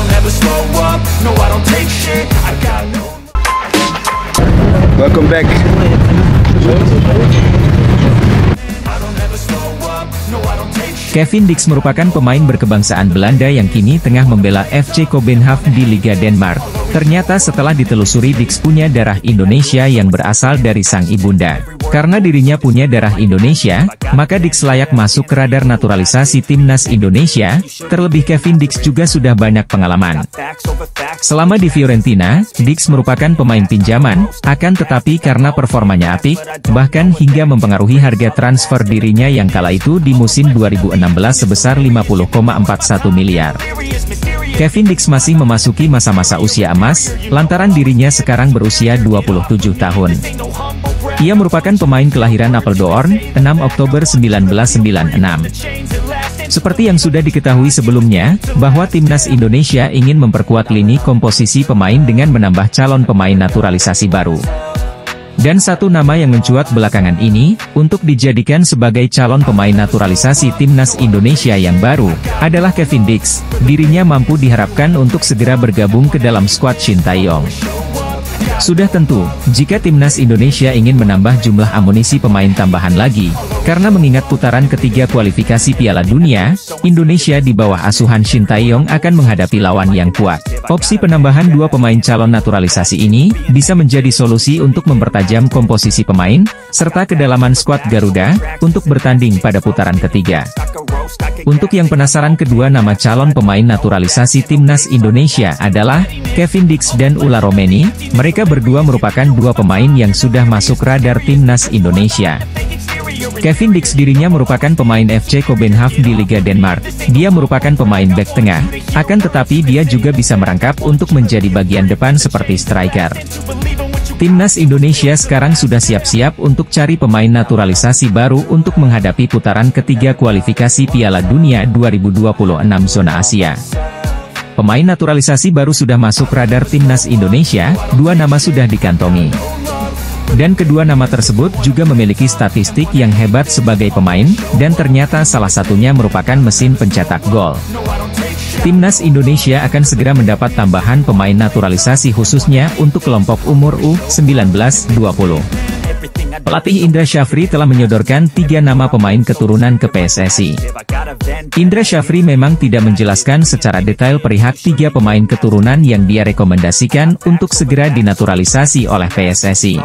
don't ever slow up, no I don't take shit, I got no. Welcome back. I don't ever slow up, no I don't take shit. Kevin Dix merupakan pemain berkebangsaan Belanda yang kini tengah membela FC Kopenhagen di Liga Denmark. Ternyata setelah ditelusuri, Dix punya darah Indonesia yang berasal dari sang ibunda. Karena dirinya punya darah Indonesia, maka Dix layak masuk ke radar naturalisasi timnas Indonesia. Terlebih Kevin Dix juga sudah banyak pengalaman. Selama di Fiorentina, Dix merupakan pemain pinjaman, akan tetapi karena performanya apik, bahkan hingga mempengaruhi harga transfer dirinya yang kala itu di musim 2016 sebesar 50,41 miliar. Kevin Dix masih memasuki masa-masa usia emas, lantaran dirinya sekarang berusia 27 tahun. Ia merupakan pemain kelahiran Apeldoorn, 6 Oktober 1996. Seperti yang sudah diketahui sebelumnya, bahwa timnas Indonesia ingin memperkuat lini komposisi pemain dengan menambah calon pemain naturalisasi baru. Dan satu nama yang mencuat belakangan ini, untuk dijadikan sebagai calon pemain naturalisasi timnas Indonesia yang baru, adalah Kevin Dix. Dirinya mampu diharapkan untuk segera bergabung ke dalam skuad Shin Tae-yong. Sudah tentu, jika timnas Indonesia ingin menambah jumlah amunisi pemain tambahan lagi, karena mengingat putaran ketiga kualifikasi Piala Dunia, Indonesia di bawah asuhan Shin Tae-yong akan menghadapi lawan yang kuat. Opsi penambahan dua pemain calon naturalisasi ini, bisa menjadi solusi untuk mempertajam komposisi pemain, serta kedalaman skuad Garuda, untuk bertanding pada putaran ketiga. Untuk yang penasaran, kedua nama calon pemain naturalisasi timnas Indonesia adalah Kevin Dix dan Ula Romeni. Mereka berdua merupakan dua pemain yang sudah masuk radar timnas Indonesia. Kevin Dix dirinya merupakan pemain FC Kopenhagen di Liga Denmark. Dia merupakan pemain bek tengah, akan tetapi dia juga bisa merangkap untuk menjadi bagian depan seperti striker. Timnas Indonesia sekarang sudah siap-siap untuk cari pemain naturalisasi baru untuk menghadapi putaran ketiga kualifikasi Piala Dunia 2026 zona Asia. Pemain naturalisasi baru sudah masuk radar timnas Indonesia, dua nama sudah dikantongi. Dan kedua nama tersebut juga memiliki statistik yang hebat sebagai pemain, dan ternyata salah satunya merupakan mesin pencetak gol. Timnas Indonesia akan segera mendapat tambahan pemain naturalisasi khususnya untuk kelompok umur U19-20. Pelatih Indra Syafri telah menyodorkan 3 nama pemain keturunan ke PSSI. Indra Syafri memang tidak menjelaskan secara detail perihal 3 pemain keturunan yang dia rekomendasikan untuk segera dinaturalisasi oleh PSSI.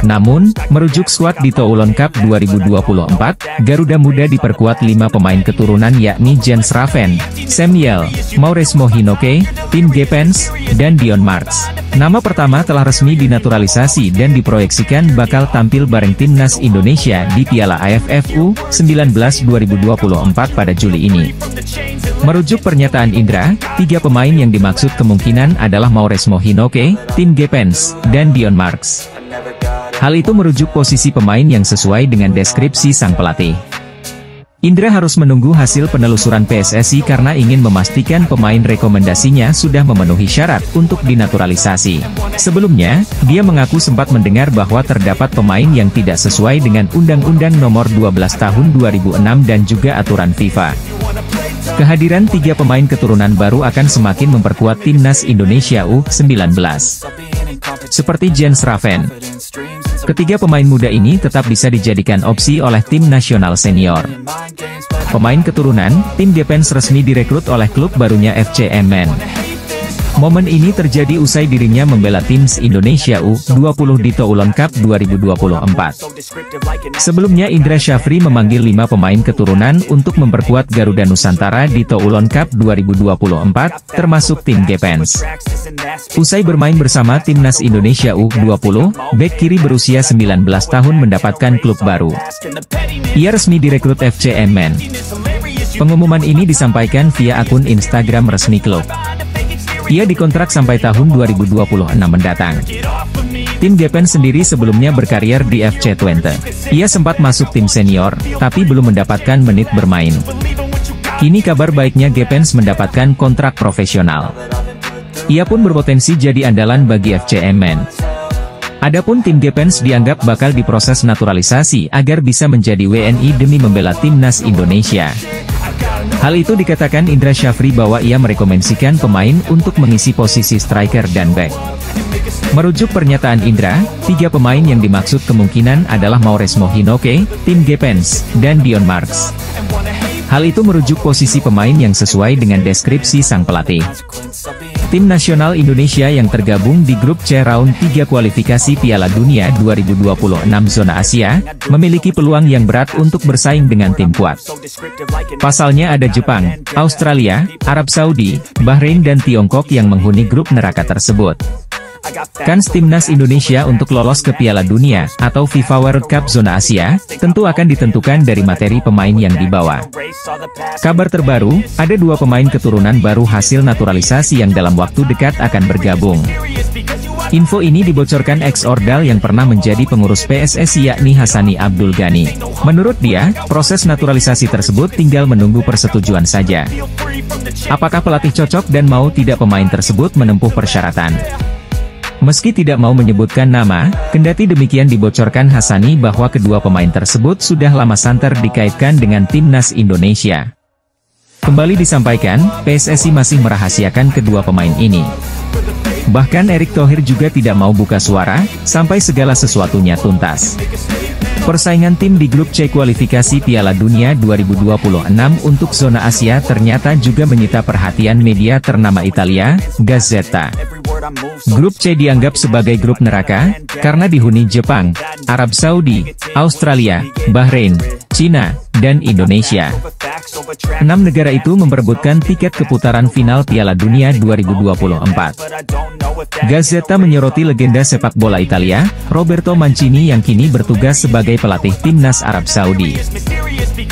Namun, merujuk skuad di Toulon Cup 2024, Garuda Muda diperkuat 5 pemain keturunan yakni Jens Raven, Samuel, Mauresmo Hinoke, Tim Gepens, dan Dion Marks. Nama pertama telah resmi dinaturalisasi dan diproyeksikan bakal tampil bareng timnas Indonesia di Piala AFF U19 2024 pada Juli ini. Merujuk pernyataan Indra, 3 pemain yang dimaksud kemungkinan adalah Mauresmo Hinoke, Tim Gepens, dan Dion Marks. Hal itu merujuk posisi pemain yang sesuai dengan deskripsi sang pelatih. Indra harus menunggu hasil penelusuran PSSI karena ingin memastikan pemain rekomendasinya sudah memenuhi syarat untuk dinaturalisasi. Sebelumnya, dia mengaku sempat mendengar bahwa terdapat pemain yang tidak sesuai dengan Undang-Undang Nomor 12 Tahun 2006 dan juga aturan FIFA. Kehadiran 3 pemain keturunan baru akan semakin memperkuat timnas Indonesia U19. Seperti Jens Raven. Ketiga pemain muda ini tetap bisa dijadikan opsi oleh tim nasional senior. Pemain keturunan, Tim Gepens resmi direkrut oleh klub barunya FC Emmen. Momen ini terjadi usai dirinya membela Timnas Indonesia U20 di Toulon Cup 2024. Sebelumnya Indra Syafri memanggil 5 pemain keturunan untuk memperkuat Garuda Nusantara di Toulon Cup 2024, termasuk Tim Gepens. Usai bermain bersama Timnas Indonesia U20, bek kiri berusia 19 tahun mendapatkan klub baru. Ia resmi direkrut FC Emmen. Pengumuman ini disampaikan via akun Instagram resmi klub. Ia dikontrak sampai tahun 2026 mendatang. Tim Gepens sendiri sebelumnya berkarier di FC Twente. Ia sempat masuk tim senior, tapi belum mendapatkan menit bermain. Kini kabar baiknya Gepens mendapatkan kontrak profesional. Ia pun berpotensi jadi andalan bagi FC Emmen. Adapun Tim Gepens dianggap bakal diproses naturalisasi agar bisa menjadi WNI demi membela timnas Indonesia. Hal itu dikatakan Indra Syafri bahwa ia merekomendasikan pemain untuk mengisi posisi striker dan back. Merujuk pernyataan Indra, 3 pemain yang dimaksud kemungkinan adalah Mauresmo Hinoke, Tim Gepens, dan Dion Marks. Hal itu merujuk posisi pemain yang sesuai dengan deskripsi sang pelatih. Tim nasional Indonesia yang tergabung di grup C round 3 kualifikasi Piala Dunia 2026 zona Asia, memiliki peluang yang berat untuk bersaing dengan tim kuat. Pasalnya ada Jepang, Australia, Arab Saudi, Bahrain dan Tiongkok yang menghuni grup neraka tersebut. Kans timnas Indonesia untuk lolos ke Piala Dunia atau FIFA World Cup zona Asia tentu akan ditentukan dari materi pemain yang dibawa. Kabar terbaru, ada 2 pemain keturunan baru hasil naturalisasi yang dalam waktu dekat akan bergabung. Info ini dibocorkan ex-Ordal yang pernah menjadi pengurus PSSI yakni Hassani Abdul Ghani. Menurut dia, proses naturalisasi tersebut tinggal menunggu persetujuan saja. Apakah pelatih cocok dan mau tidak pemain tersebut menempuh persyaratan? Meski tidak mau menyebutkan nama, kendati demikian dibocorkan Hassani bahwa kedua pemain tersebut sudah lama santer dikaitkan dengan timnas Indonesia. Kembali disampaikan, PSSI masih merahasiakan kedua pemain ini. Bahkan Erick Thohir juga tidak mau buka suara, sampai segala sesuatunya tuntas. Persaingan tim di grup C kualifikasi Piala Dunia 2026 untuk zona Asia ternyata juga menyita perhatian media ternama Italia, Gazzetta. Grup C dianggap sebagai grup neraka, karena dihuni Jepang, Arab Saudi, Australia, Bahrain, Cina, dan Indonesia. 6 negara itu memperebutkan tiket keputaran final Piala Dunia 2024. Gazzetta menyoroti legenda sepak bola Italia, Roberto Mancini yang kini bertugas sebagai pelatih timnas Arab Saudi.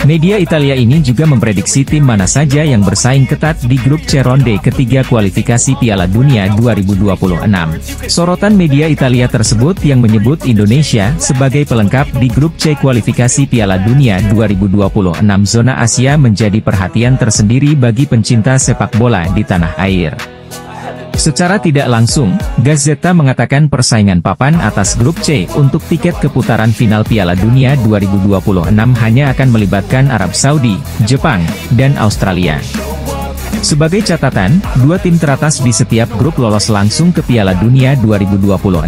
Media Italia ini juga memprediksi tim mana saja yang bersaing ketat di grup C ronde ketiga kualifikasi Piala Dunia 2026. Sorotan media Italia tersebut yang menyebut Indonesia sebagai pelengkap di grup C kualifikasi Piala Dunia 2026 zona Asia menjadi perhatian tersendiri bagi pencinta sepak bola di tanah air. Secara tidak langsung, Gazzetta mengatakan persaingan papan atas grup C untuk tiket keputaran final Piala Dunia 2026 hanya akan melibatkan Arab Saudi, Jepang, dan Australia. Sebagai catatan, 2 tim teratas di setiap grup lolos langsung ke Piala Dunia 2026,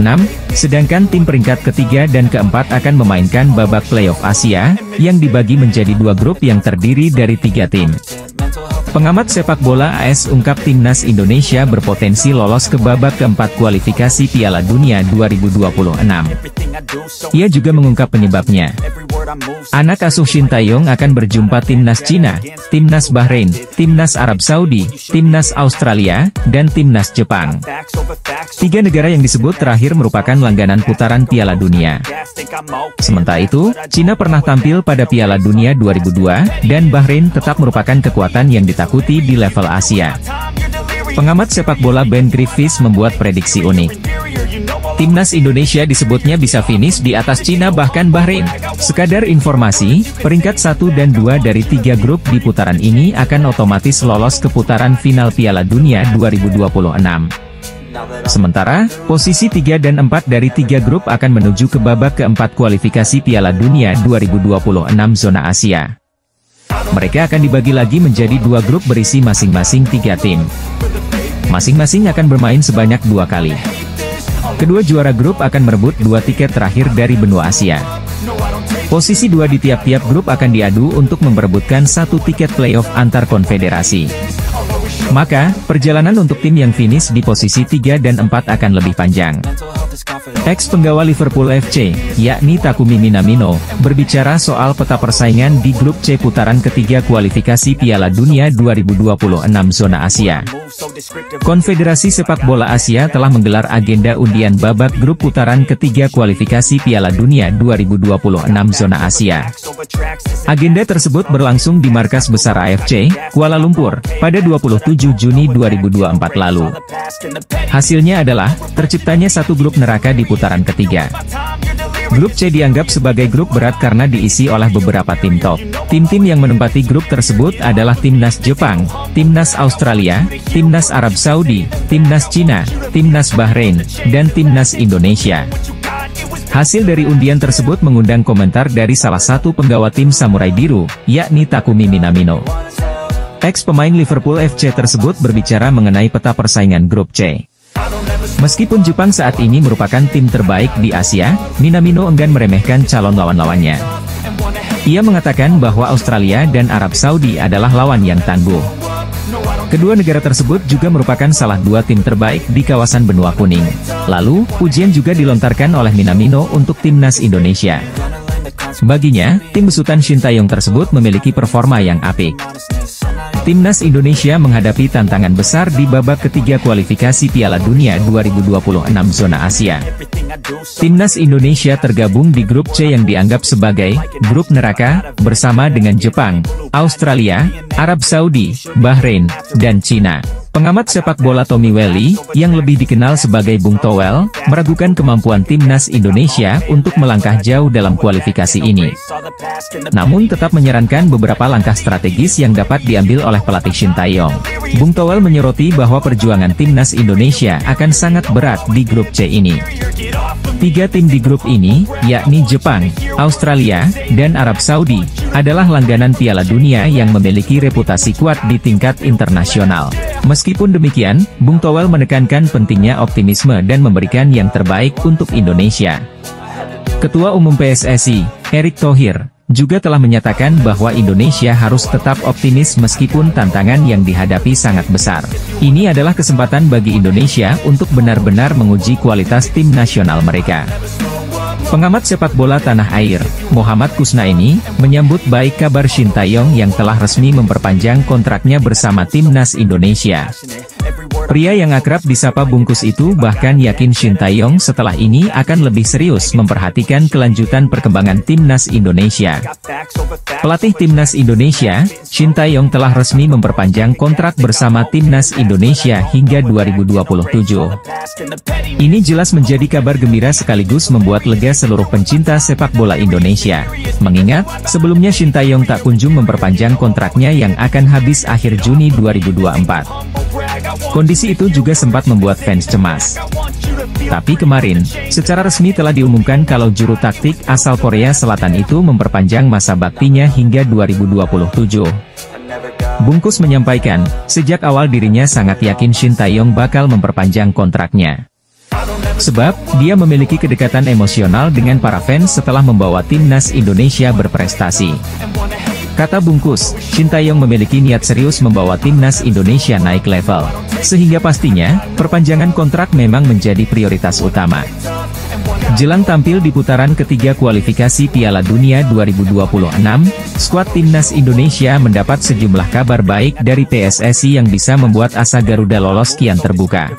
sedangkan tim peringkat ketiga dan keempat akan memainkan babak playoff Asia, yang dibagi menjadi 2 grup yang terdiri dari 3 tim. Pengamat sepak bola AS ungkap timnas Indonesia berpotensi lolos ke babak keempat kualifikasi Piala Dunia 2026. Ia juga mengungkap penyebabnya. Anak asuh Shin Tae-yong akan berjumpa timnas Cina, timnas Bahrain, timnas Arab Saudi, timnas Australia, dan timnas Jepang. 3 negara yang disebut terakhir merupakan langganan putaran Piala Dunia. Sementara itu, Cina pernah tampil pada Piala Dunia 2002, dan Bahrain tetap merupakan kekuatan yang ditakuti di level Asia. Pengamat sepak bola Ben Griffiths membuat prediksi unik. Timnas Indonesia disebutnya bisa finish di atas Cina bahkan Bahrain. Sekadar informasi, peringkat 1 dan 2 dari 3 grup di putaran ini akan otomatis lolos ke putaran final Piala Dunia 2026. Sementara, posisi 3 dan 4 dari 3 grup akan menuju ke babak keempat kualifikasi Piala Dunia 2026 zona Asia. Mereka akan dibagi lagi menjadi 2 grup berisi masing-masing 3 tim. Masing-masing akan bermain sebanyak 2 kali. Kedua juara grup akan merebut 2 tiket terakhir dari benua Asia. Posisi 2 di tiap-tiap grup akan diadu untuk memperebutkan 1 tiket playoff antar konfederasi. Maka, perjalanan untuk tim yang finish di posisi 3 dan 4 akan lebih panjang. Ex-penggawa Liverpool FC, yakni Takumi Minamino, berbicara soal peta persaingan di grup C putaran ketiga kualifikasi Piala Dunia 2026 zona Asia. Konfederasi Sepak Bola Asia telah menggelar agenda undian babak grup putaran ketiga kualifikasi Piala Dunia 2026 zona Asia. Agenda tersebut berlangsung di markas besar AFC, Kuala Lumpur, pada 27 Juni 2024 lalu. Hasilnya adalah, terciptanya satu grup neraka di putaran ketiga. Grup C dianggap sebagai grup berat karena diisi oleh beberapa tim top. Tim-tim yang menempati grup tersebut adalah Timnas Jepang, Timnas Australia, Timnas Arab Saudi, Timnas Cina, Timnas Bahrain, dan Timnas Indonesia. Hasil dari undian tersebut mengundang komentar dari salah satu penggawa tim Samurai Biru, yakni Takumi Minamino. Ex-pemain Liverpool FC tersebut berbicara mengenai peta persaingan grup C. Meskipun Jepang saat ini merupakan tim terbaik di Asia, Minamino enggan meremehkan calon lawan-lawannya. Ia mengatakan bahwa Australia dan Arab Saudi adalah lawan yang tangguh. Kedua negara tersebut juga merupakan salah dua tim terbaik di kawasan benua kuning. Lalu, pujian juga dilontarkan oleh Minamino untuk timnas Indonesia. Baginya, tim besutan Shin Tae-yong tersebut memiliki performa yang apik. Timnas Indonesia menghadapi tantangan besar di babak ketiga kualifikasi Piala Dunia 2026 zona Asia. Timnas Indonesia tergabung di grup C yang dianggap sebagai grup neraka, bersama dengan Jepang, Australia, Arab Saudi, Bahrain, dan Cina. Pengamat sepak bola Tommy Welly, yang lebih dikenal sebagai Bung Towel, meragukan kemampuan timnas Indonesia untuk melangkah jauh dalam kualifikasi ini. Namun tetap menyarankan beberapa langkah strategis yang dapat diambil oleh pelatih Shin Tae-yong. Bung Towel menyoroti bahwa perjuangan timnas Indonesia akan sangat berat di grup C ini. Tiga tim di grup ini, yakni Jepang, Australia, dan Arab Saudi, adalah langganan Piala Dunia yang memiliki reputasi kuat di tingkat internasional. Meskipun demikian, Bung Towel menekankan pentingnya optimisme dan memberikan yang terbaik untuk Indonesia. Ketua Umum PSSI, Erick Thohir, juga telah menyatakan bahwa Indonesia harus tetap optimis meskipun tantangan yang dihadapi sangat besar. Ini adalah kesempatan bagi Indonesia untuk benar-benar menguji kualitas tim nasional mereka. Pengamat sepak bola tanah air, Muhammad Kusnaini, menyambut baik kabar Shin Tae-yong yang telah resmi memperpanjang kontraknya bersama timnas Indonesia. Pria yang akrab disapa Bungkus itu bahkan yakin Shin Tae-yong setelah ini akan lebih serius memperhatikan kelanjutan perkembangan timnas Indonesia. Pelatih timnas Indonesia, Shin Tae-yong telah resmi memperpanjang kontrak bersama timnas Indonesia hingga 2027. Ini jelas menjadi kabar gembira sekaligus membuat lega seluruh pencinta sepak bola Indonesia. Mengingat, sebelumnya Shin Tae-yong tak kunjung memperpanjang kontraknya yang akan habis akhir Juni 2024. Kondisi itu juga sempat membuat fans cemas. Tapi kemarin, secara resmi telah diumumkan kalau juru taktik asal Korea Selatan itu memperpanjang masa baktinya hingga 2027. Bungkus menyampaikan, sejak awal dirinya sangat yakin Shin Tae-yong bakal memperpanjang kontraknya. Sebab, dia memiliki kedekatan emosional dengan para fans setelah membawa timnas Indonesia berprestasi. Kata Bungkus, Shin Tae-yong memiliki niat serius membawa timnas Indonesia naik level. Sehingga pastinya, perpanjangan kontrak memang menjadi prioritas utama. Jelang tampil di putaran ketiga kualifikasi Piala Dunia 2026, skuad timnas Indonesia mendapat sejumlah kabar baik dari PSSI yang bisa membuat asa Garuda lolos kian terbuka.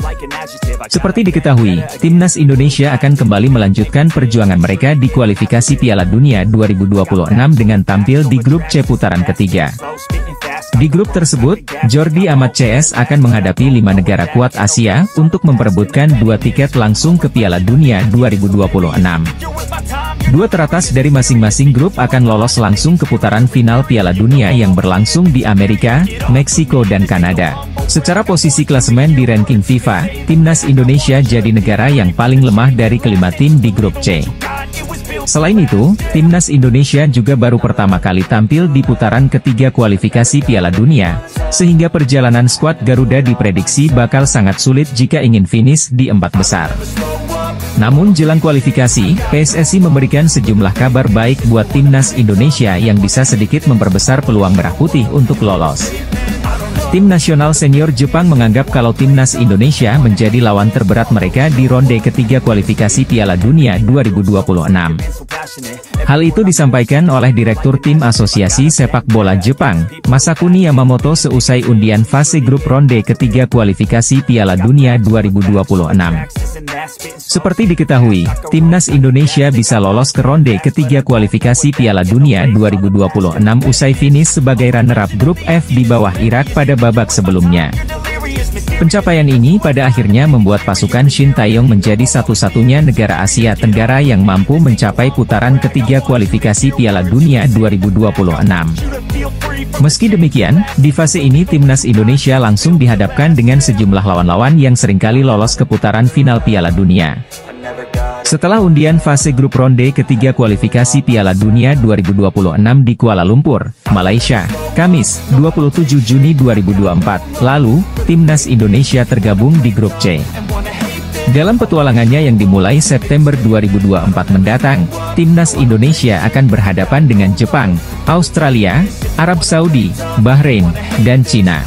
Seperti diketahui, timnas Indonesia akan kembali melanjutkan perjuangan mereka di kualifikasi Piala Dunia 2026 dengan tampil di grup C putaran ketiga. Di grup tersebut, Jordi Amat CS akan menghadapi 5 negara kuat Asia untuk memperebutkan 2 tiket langsung ke Piala Dunia 2026. 2 teratas dari masing-masing grup akan lolos langsung ke putaran final Piala Dunia yang berlangsung di Amerika, Meksiko dan Kanada. Secara posisi klasemen di ranking FIFA, timnas Indonesia jadi negara yang paling lemah dari kelima tim di grup C. Selain itu, timnas Indonesia juga baru pertama kali tampil di putaran ketiga kualifikasi Piala Dunia, sehingga perjalanan skuad Garuda diprediksi bakal sangat sulit jika ingin finish di 4 besar. Namun jelang kualifikasi, PSSI memberikan sejumlah kabar baik buat timnas Indonesia yang bisa sedikit memperbesar peluang merah putih untuk lolos. Tim nasional senior Jepang menganggap kalau timnas Indonesia menjadi lawan terberat mereka di ronde ketiga kualifikasi Piala Dunia 2026. Hal itu disampaikan oleh Direktur Tim Asosiasi Sepak Bola Jepang, Masakuni Yamamoto seusai undian fase grup ronde ketiga kualifikasi Piala Dunia 2026. Seperti diketahui, timnas Indonesia bisa lolos ke ronde ketiga kualifikasi Piala Dunia 2026 usai finish sebagai runner-up grup F di bawah Irak pada babak sebelumnya. Pencapaian ini pada akhirnya membuat pasukan Shin Tae-yong menjadi satu-satunya negara Asia Tenggara yang mampu mencapai putaran ketiga kualifikasi Piala Dunia 2026. Meski demikian, di fase ini timnas Indonesia langsung dihadapkan dengan sejumlah lawan-lawan yang seringkali lolos ke putaran final Piala Dunia. Setelah undian fase grup ronde ketiga kualifikasi Piala Dunia 2026 di Kuala Lumpur, Malaysia, Kamis, 27 Juni 2024, lalu, Timnas Indonesia tergabung di grup C. Dalam petualangannya yang dimulai September 2024 mendatang, Timnas Indonesia akan berhadapan dengan Jepang, Australia, Arab Saudi, Bahrain, dan Cina.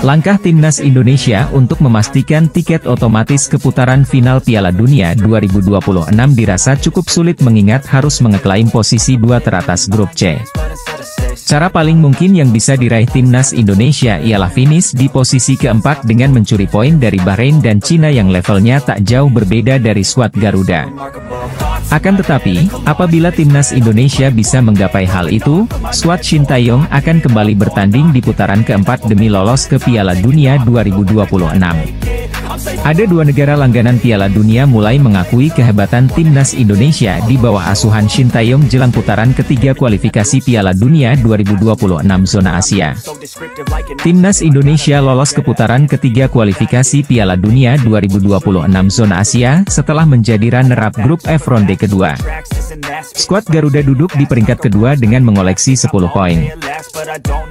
Langkah Timnas Indonesia untuk memastikan tiket otomatis ke putaran final Piala Dunia 2026 dirasa cukup sulit mengingat harus mengeklaim posisi 2 teratas grup C. Cara paling mungkin yang bisa diraih Timnas Indonesia ialah finish di posisi keempat dengan mencuri poin dari Bahrain dan Cina yang levelnya tak jauh berbeda dari skuad Garuda. Akan tetapi, apabila Timnas Indonesia bisa menggapai hal itu, skuad Shin Tae-yong akan kembali bertanding di putaran keempat demi lolos ke Piala Dunia 2026. Ada dua negara langganan Piala Dunia mulai mengakui kehebatan Timnas Indonesia di bawah asuhan Shin Tae-yong jelang putaran ketiga kualifikasi Piala Dunia 2026 zona Asia. Timnas Indonesia lolos ke putaran ketiga kualifikasi Piala Dunia 2026 zona Asia setelah menjadi runner-up grup F ronde kedua. Skuad Garuda duduk di peringkat kedua dengan mengoleksi 10 poin.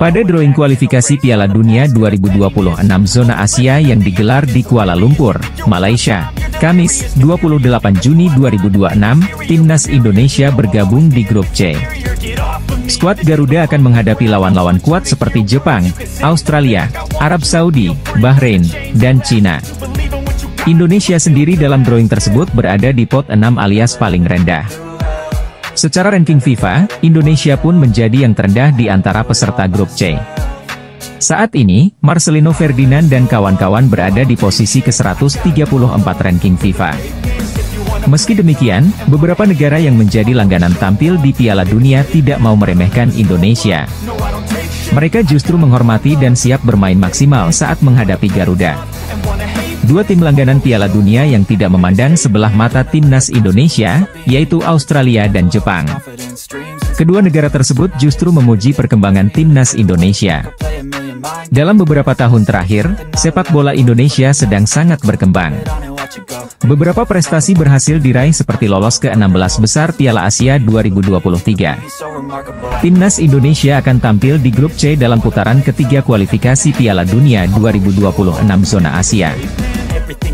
Pada drawing kualifikasi Piala Dunia 2026 zona Asia yang digelar di Kuala Lumpur, Malaysia, Kamis, 28 Juni 2026, Timnas Indonesia bergabung di grup C. Skuad Garuda akan menghadapi lawan-lawan kuat seperti Jepang, Australia, Arab Saudi, Bahrain, dan Cina. Indonesia sendiri dalam drawing tersebut berada di pot 6 alias paling rendah. Secara ranking FIFA, Indonesia pun menjadi yang terendah di antara peserta grup C. Saat ini, Marcelino Ferdinand dan kawan-kawan berada di posisi ke-134 ranking FIFA. Meski demikian, beberapa negara yang menjadi langganan tampil di Piala Dunia tidak mau meremehkan Indonesia. Mereka justru menghormati dan siap bermain maksimal saat menghadapi Garuda. Dua tim langganan Piala Dunia yang tidak memandang sebelah mata Timnas Indonesia, yaitu Australia dan Jepang. Kedua negara tersebut justru memuji perkembangan Timnas Indonesia. Dalam beberapa tahun terakhir, sepak bola Indonesia sedang sangat berkembang. Beberapa prestasi berhasil diraih seperti lolos ke 16 besar Piala Asia 2023. Timnas Indonesia akan tampil di grup C dalam putaran ketiga kualifikasi Piala Dunia 2026 zona Asia.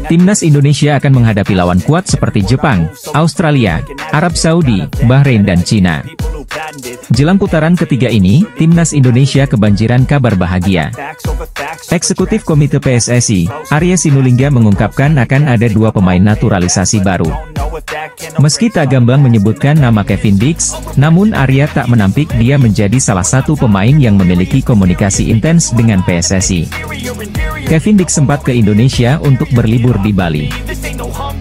Timnas Indonesia akan menghadapi lawan kuat seperti Jepang, Australia, Arab Saudi, Bahrain dan Cina. Jelang putaran ketiga ini, Timnas Indonesia kebanjiran kabar bahagia. Eksekutif Komite PSSI, Arya Sinulinga mengungkapkan akan ada dua pemain naturalisasi baru. Meski tak gamblang menyebutkan nama Kevin Dix, namun Arya tak menampik dia menjadi salah satu pemain yang memiliki komunikasi intens dengan PSSI. Kevin Dix sempat ke Indonesia untuk berlibur di Bali.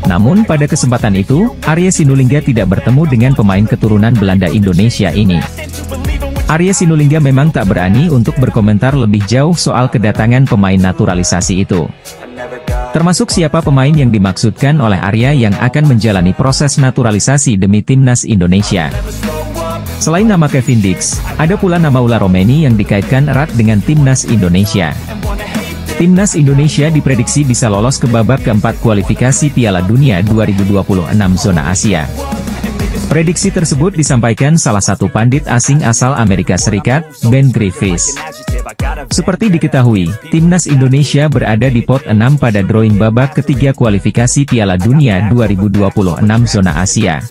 Namun pada kesempatan itu, Arya Sinulinga tidak bertemu dengan pemain keturunan Belanda Indonesia ini. Arya Sinulinga memang tak berani untuk berkomentar lebih jauh soal kedatangan pemain naturalisasi itu. Termasuk siapa pemain yang dimaksudkan oleh Arya yang akan menjalani proses naturalisasi demi Timnas Indonesia. Selain nama Kevin Dix, ada pula nama Ula Romeni yang dikaitkan erat dengan Timnas Indonesia. Timnas Indonesia diprediksi bisa lolos ke babak keempat kualifikasi Piala Dunia 2026 zona Asia. Prediksi tersebut disampaikan salah satu pandit asing asal Amerika Serikat, Ben Griffiths. Seperti diketahui, Timnas Indonesia berada di pot 6 pada drawing babak ketiga kualifikasi Piala Dunia 2026 zona Asia.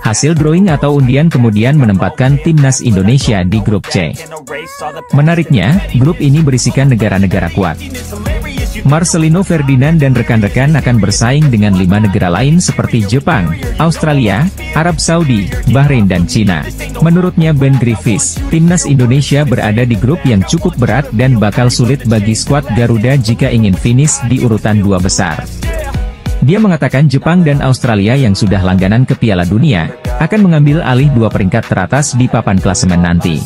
Hasil drawing atau undian kemudian menempatkan Timnas Indonesia di grup C. Menariknya, grup ini berisikan negara-negara kuat. Marcelino Ferdinand dan rekan-rekan akan bersaing dengan 5 negara lain seperti Jepang, Australia, Arab Saudi, Bahrain dan Cina. Menurutnya Ben Griffiths, Timnas Indonesia berada di grup yang cukup berat dan bakal sulit bagi skuad Garuda jika ingin finish di urutan 2 besar. Dia mengatakan Jepang dan Australia yang sudah langganan ke Piala Dunia, akan mengambil alih 2 peringkat teratas di papan klasemen nanti.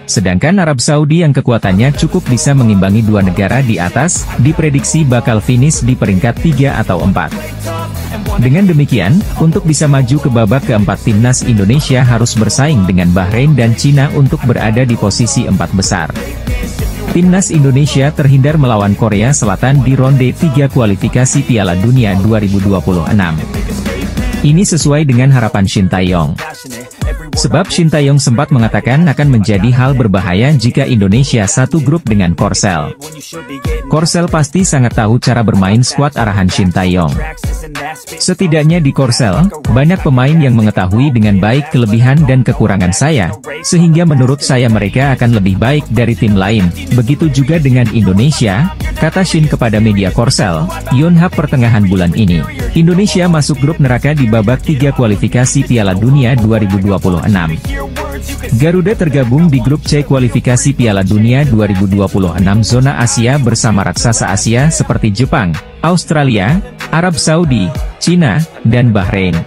Sedangkan Arab Saudi yang kekuatannya cukup bisa mengimbangi 2 negara di atas, diprediksi bakal finish di peringkat 3 atau 4. Dengan demikian, untuk bisa maju ke babak keempat Timnas Indonesia harus bersaing dengan Bahrain dan Cina untuk berada di posisi 4 besar. Timnas Indonesia terhindar melawan Korea Selatan di ronde 3 kualifikasi Piala Dunia 2026. Ini sesuai dengan harapan Shin Tae-yong. Sebab Shin Tae-yong sempat mengatakan akan menjadi hal berbahaya jika Indonesia satu grup dengan Korsel. Korsel pasti sangat tahu cara bermain skuad arahan Shin Tae-yong. Setidaknya di Korsel, banyak pemain yang mengetahui dengan baik kelebihan dan kekurangan saya, sehingga menurut saya mereka akan lebih baik dari tim lain. Begitu juga dengan Indonesia, kata Shin kepada media Korsel, Yonhap pertengahan bulan ini. Indonesia masuk grup neraka di babak 3 kualifikasi Piala Dunia 2026. Garuda tergabung di grup C kualifikasi Piala Dunia 2026 zona Asia bersama raksasa Asia seperti Jepang, Australia, Arab Saudi, Cina, dan Bahrain.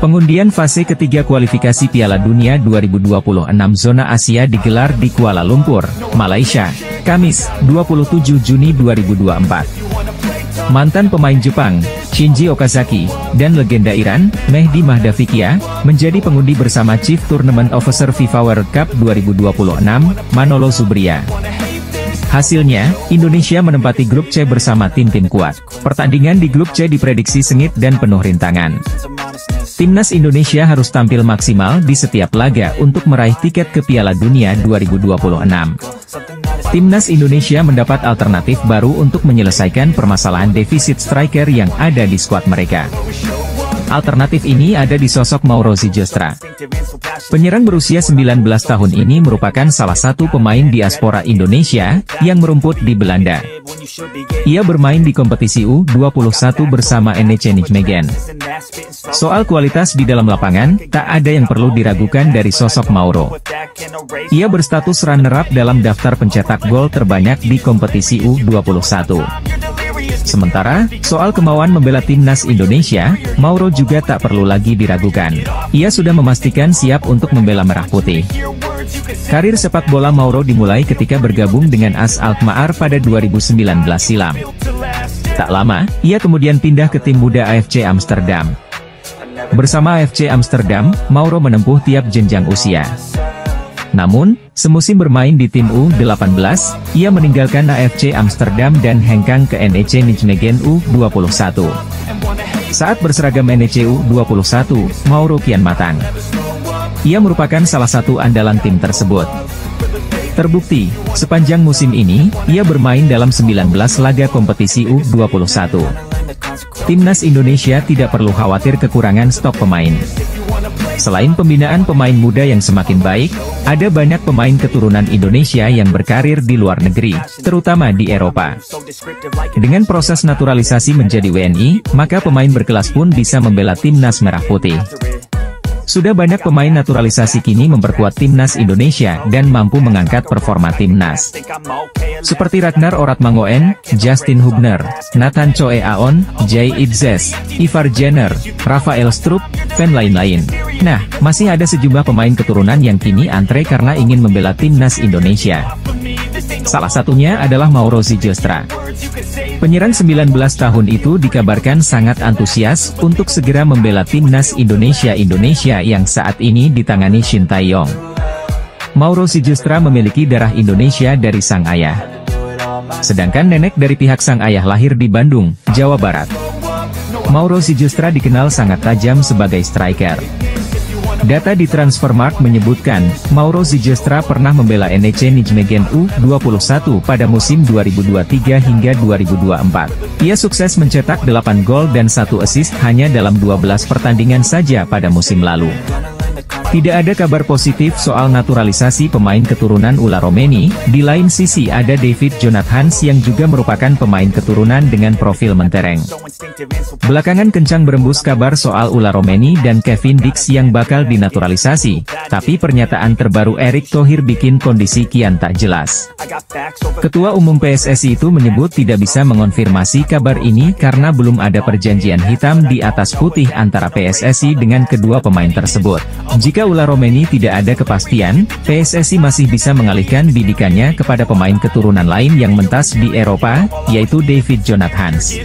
Pengundian fase ketiga kualifikasi Piala Dunia 2026 zona Asia digelar di Kuala Lumpur, Malaysia, Kamis, 27 Juni 2024. Mantan pemain Jepang, Shinji Okazaki, dan legenda Iran, Mehdi Mahdavikia, menjadi pengundi bersama Chief Tournament Officer FIFA World Cup 2026, Manolo Zubria. Hasilnya, Indonesia menempati grup C bersama tim-tim kuat. Pertandingan di grup C diprediksi sengit dan penuh rintangan. Timnas Indonesia harus tampil maksimal di setiap laga untuk meraih tiket ke Piala Dunia 2026. Timnas Indonesia mendapat alternatif baru untuk menyelesaikan permasalahan defisit striker yang ada di skuad mereka. Alternatif ini ada di sosok Mauro Zylstra. Penyerang berusia 19 tahun ini merupakan salah satu pemain diaspora Indonesia yang merumput di Belanda. Ia bermain di kompetisi U21 bersama NEC Nijmegen. Soal kualitas di dalam lapangan, tak ada yang perlu diragukan dari sosok Mauro. Ia berstatus runner-up dalam daftar pencetak gol terbanyak di kompetisi U21. Sementara, soal kemauan membela timnas Indonesia, Mauro juga tak perlu lagi diragukan. Ia sudah memastikan siap untuk membela Merah Putih. Karir sepak bola Mauro dimulai ketika bergabung dengan AS Alkmaar pada 2019 silam. Tak lama, ia kemudian pindah ke tim muda AFC Amsterdam. Bersama AFC Amsterdam, Mauro menempuh tiap jenjang usia. Namun, semusim bermain di tim U18, ia meninggalkan AFC Amsterdam dan hengkang ke NEC Nijmegen U21. Saat berseragam NEC U21, Mauro kian matang. Ia merupakan salah satu andalan tim tersebut. Terbukti, sepanjang musim ini, ia bermain dalam 19 laga kompetisi U21. Timnas Indonesia tidak perlu khawatir kekurangan stok pemain. Selain pembinaan pemain muda yang semakin baik, ada banyak pemain keturunan Indonesia yang berkarir di luar negeri, terutama di Eropa. Dengan proses naturalisasi menjadi WNI, maka pemain berkelas pun bisa membela timnas Merah Putih. Sudah banyak pemain naturalisasi kini memperkuat timnas Indonesia dan mampu mengangkat performa timnas. Seperti Ragnar Oratmangoen, Justin Hubner, Nathan Choe Aon, Jay Idzes, Ivar Jenner, Rafael Strupp, dan lain-lain. Nah, masih ada sejumlah pemain keturunan yang kini antre karena ingin membela timnas Indonesia. Salah satunya adalah Mauro Zylstra. Penyerang 19 tahun itu dikabarkan sangat antusias untuk segera membela timnas Indonesia yang saat ini ditangani Shin Tae-yong. Mauro Zylstra memiliki darah Indonesia dari sang ayah. Sedangkan nenek dari pihak sang ayah lahir di Bandung, Jawa Barat. Mauro Zylstra dikenal sangat tajam sebagai striker. Data di Transfermarkt menyebutkan, Mauro Zylstra pernah membela NEC Nijmegen U21 pada musim 2023 hingga 2024. Ia sukses mencetak 8 gol dan 1 assist hanya dalam 12 pertandingan saja pada musim lalu. Tidak ada kabar positif soal naturalisasi pemain keturunan Ula Romeni. Di lain sisi ada David Jonathans yang juga merupakan pemain keturunan dengan profil mentereng. Belakangan kencang berembus kabar soal Ula Romeni dan Kevin Dix yang bakal dinaturalisasi, tapi pernyataan terbaru Erick Thohir bikin kondisi kian tak jelas. Ketua Umum PSSI itu menyebut tidak bisa mengonfirmasi kabar ini karena belum ada perjanjian hitam di atas putih antara PSSI dengan kedua pemain tersebut. Jika Ula Romeni tidak ada kepastian, PSSI masih bisa mengalihkan bidikannya kepada pemain keturunan lain yang mentas di Eropa, yaitu David Jonathans.